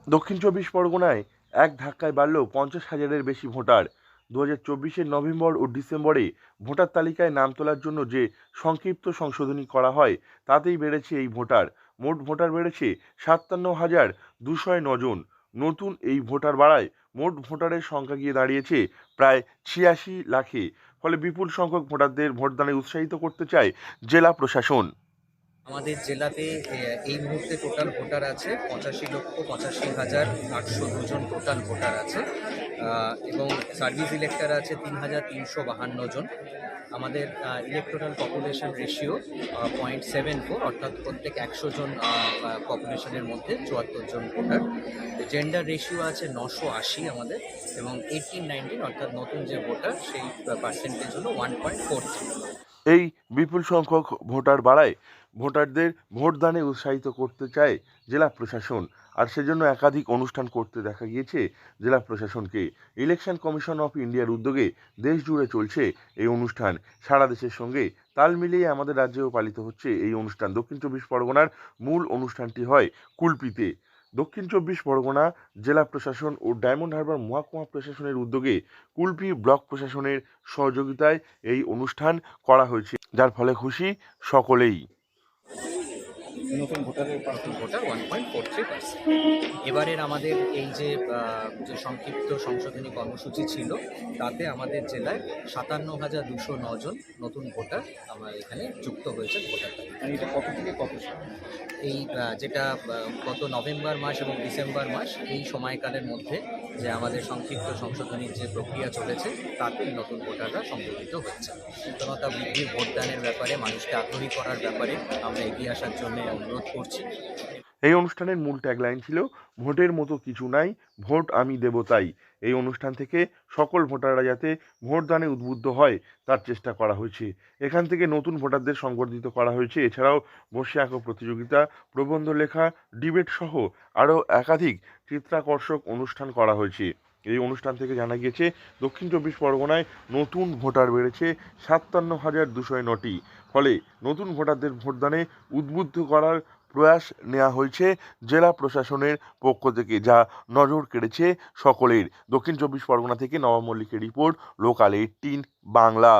দক্ষিণ চব্বিশ পরগনায় এক ধাক্কায় বাড়ল 50,000-এর বেশি ভোটার। 2024-এর নভেম্বর ও ডিসেম্বরে ভোটার তালিকায় নাম তোলার জন্য যে সংক্ষিপ্ত সংশোধনী করা হয় তাতেই বেড়েছে এই ভোটার। মোট ভোটার বেড়েছে 57,209 জন। নতুন এই ভোটার বাড়ায় মোট ভোটারের সংখ্যা গিয়ে দাঁড়িয়েছে প্রায় 86 লাখে। ফলে বিপুল সংখ্যক ভোটারদের ভোটদানে উৎসাহিত করতে চায় জেলা প্রশাসন। আমাদের জেলাতে এই মুহূর্তে টোটাল ভোটার আছে 85,85,802 জন টোটাল ভোটার আছে, এবং সার্ভিস ইলেক্টর আছে 3,352 জন। আমাদের ইলেকটোরাল পপুলেশন রেশিও 0.74, অর্থাৎ প্রত্যেক 100 জন পপুলেশনের মধ্যে 74 জন ভোটার। জেন্ডার রেশিও আছে 980 আমাদের, এবং 18-19 অর্থাৎ নতুন যে ভোটার সেই পার্সেন্টেজ হলো 1.43। এই বিপুল সংখ্যক ভোটার বাড়ায় ভোটারদের ভোটদানে উৎসাহিত করতে চায় জেলা প্রশাসন, আর সেজন্য একাধিক অনুষ্ঠান করতে দেখা গিয়েছে জেলা প্রশাসনকে। ইলেকশন কমিশন অফ ইন্ডিয়ার উদ্যোগে দেশ জুড়ে চলছে এই অনুষ্ঠান। সারা দেশের সঙ্গে তাল মিলিয়ে আমাদের রাজ্যেও পালিত হচ্ছে এই অনুষ্ঠান। দক্ষিণ চব্বিশ পরগনার মূল অনুষ্ঠানটি হয় কুলপিতে। দক্ষিণ চব্বিশ পরগনা জেলা প্রশাসন ও ডায়মন্ড হারবার মহকুমা প্রশাসনের উদ্যোগে কুলপি ব্লক প্রশাসনের সহযোগিতায় এই অনুষ্ঠান করা হয়েছে, যার ফলে খুশি সকলেই। নতুন ভোটার 1.43%। এবারের আমাদের এই যে সংক্ষিপ্ত সংশোধনী কর্মসূচি ছিল, তাতে আমাদের জেলায় 57,209 জন নতুন ভোটার আমার এখানে যুক্ত হয়েছে ভোটার তালিকায়। এটা কত থেকে কত সাল? এই যেটা গত নভেম্বর মাস এবং ডিসেম্বর মাস, এই সময়কালের মধ্যে যে আমাদের সংক্ষিপ্ত সংশোধনীর যে প্রক্রিয়া চলেছে, তাতে নতুন ভোটাররা সংযোজিত হচ্ছে। সচেতনতা বৃদ্ধি, ভোটদানের ব্যাপারে মানুষকে আগ্রহী করার ব্যাপারে আমরা এগিয়ে আসার জন্য অনুরোধ করছি। এই অনুষ্ঠানের মূল ট্যাগলাইন ছিল ভোটের মতো কিছু নাই, ভোট আমি দেব তাই। এই অনুষ্ঠান থেকে সকল ভোটাররা যাতে ভোটদানে উদ্বুদ্ধ হয় তার চেষ্টা করা হয়েছে। এখান থেকে নতুন ভোটারদের সংবর্ধিত করা হয়েছে। এছাড়াও বসে আঁকো প্রতিযোগিতা, প্রবন্ধ লেখা, ডিবেট সহ আরও একাধিক চিত্তাকর্ষক অনুষ্ঠান করা হয়েছে। এই অনুষ্ঠান থেকে জানা গিয়েছে দক্ষিণ চব্বিশ পরগনায় নতুন ভোটার বেড়েছে 57,209টি। ফলে নতুন ভোটারদের ভোটদানে উদ্বুদ্ধ করার প্রয়াস নেওয়া হয়েছে জেলা প্রশাসনের পক্ষ থেকে, যা নজর কেড়েছে সকলের। দক্ষিণ চব্বিশ পরগনা থেকে নবাব মল্লিকের রিপোর্ট, লোকাল 18 বাংলা।